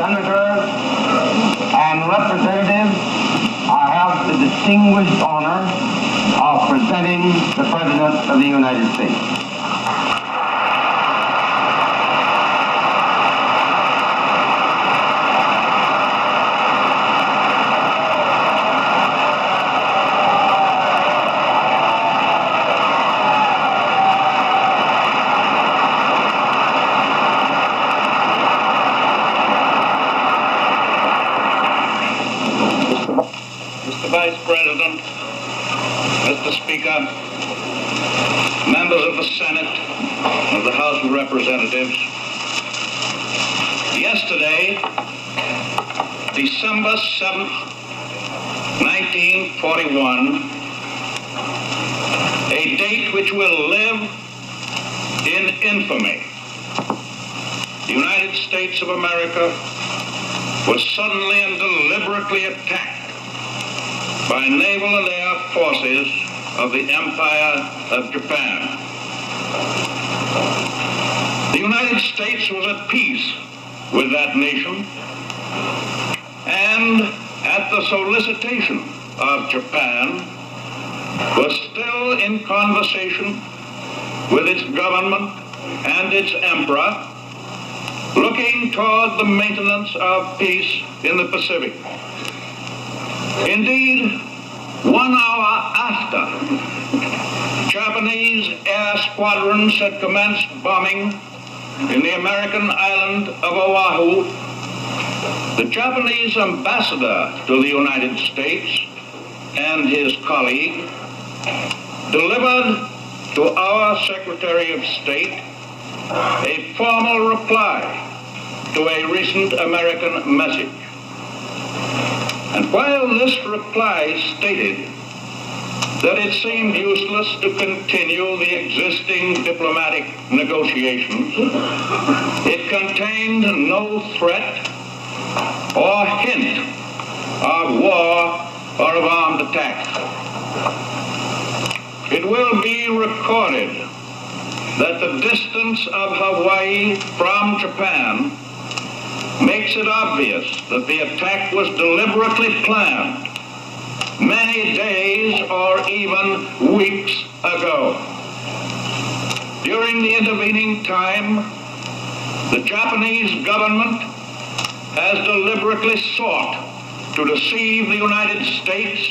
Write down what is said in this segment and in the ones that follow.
senators and representatives, I have the distinguished honor of presenting the President of the United States. Vice President, Mr. Speaker, members of the Senate, of the House of Representatives, yesterday, December 7th, 1941, a date which will live in infamy, the United States of America was suddenly and deliberately attacked by naval and air forces of the Empire of Japan. The United States was at peace with that nation, and at the solicitation of Japan, was still in conversation with its government and its emperor, looking toward the maintenance of peace in the Pacific. Indeed, 1 hour after Japanese air squadrons had commenced bombing in the American island of Oahu, the Japanese ambassador to the United States and his colleague delivered to our Secretary of State a formal reply to a recent American message. And while this reply stated that it seemed useless to continue the existing diplomatic negotiations, it contained no threat or hint of war or of armed attack. It will be recorded that the distance of Hawaii from Japan makes it obvious that the attack was deliberately planned many days or even weeks ago. During the intervening time, the Japanese government has deliberately sought to deceive the United States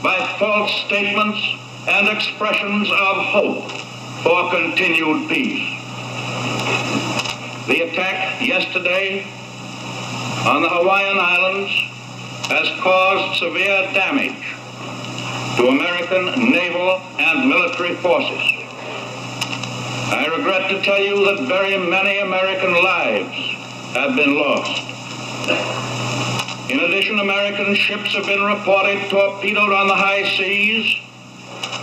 by false statements and expressions of hope for continued peace. The attack yesterday on the Hawaiian Islands has caused severe damage to American naval and military forces. I regret to tell you that very many American lives have been lost. In addition, American ships have been reported torpedoed on the high seas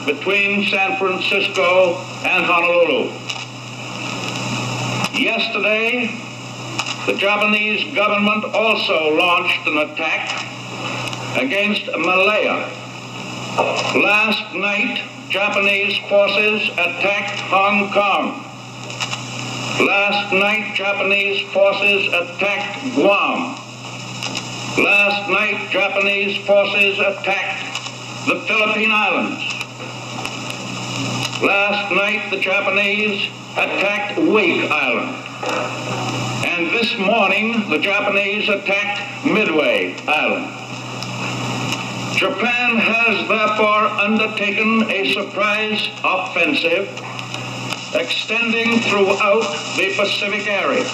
between San Francisco and Honolulu. Yesterday, the Japanese government also launched an attack against Malaya. Last night, Japanese forces attacked Hong Kong. Last night, Japanese forces attacked Guam. Last night, Japanese forces attacked the Philippine Islands. Last night, the Japanese attacked Wake Island. And this morning, the Japanese attacked Midway Island. Japan has therefore undertaken a surprise offensive extending throughout the Pacific area.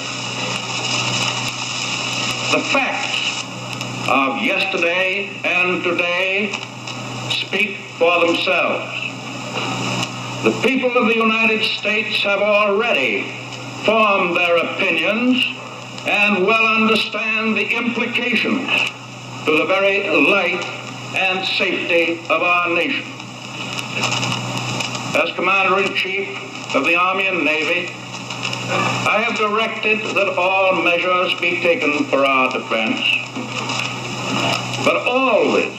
The facts of yesterday and today speak for themselves. The people of the United States have already formed their opinions and well understand the implications to the very life and safety of our nation. As Commander-in-Chief of the Army and Navy, I have directed that all measures be taken for our defense. But always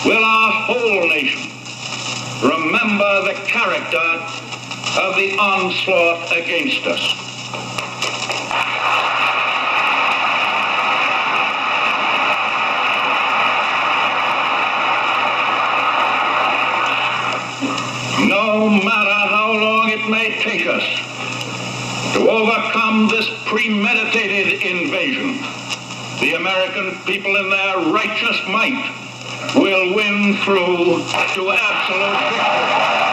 will our whole nation remember the character of the onslaught against us. premeditated invasion, the American people in their righteous might will win through to absolute victory.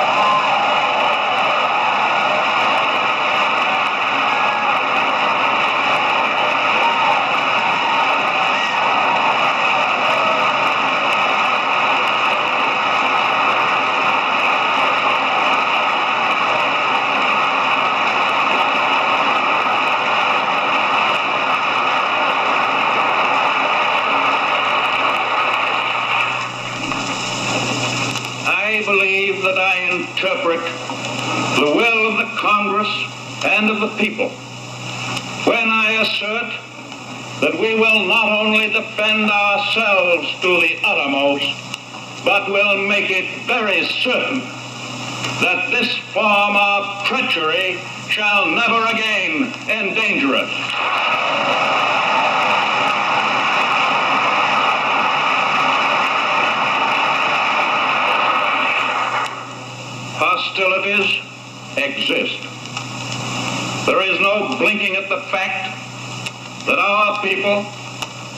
I believe that I interpret the will of the Congress and of the people when I assert that we will not only defend ourselves to the uttermost, but will make it very certain that this form of treachery shall never again endanger us. Hostilities exist. There is no blinking at the fact that our people,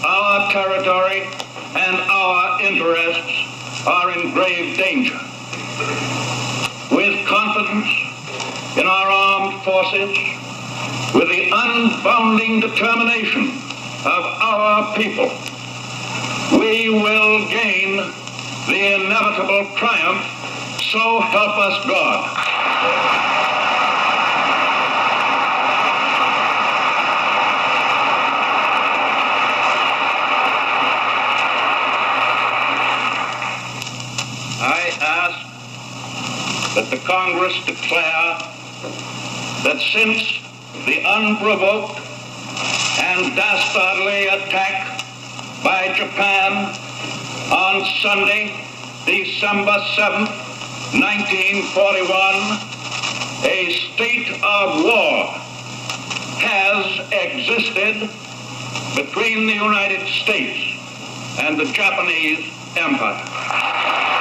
our territory, and our interests are in grave danger. With confidence in our armed forces, with the unbounding determination of our people, we will gain the inevitable triumph. So help us God. I ask that the Congress declare that since the unprovoked and dastardly attack by Japan on Sunday, December 7th, 1941, a state of war has existed between the United States and the Japanese Empire.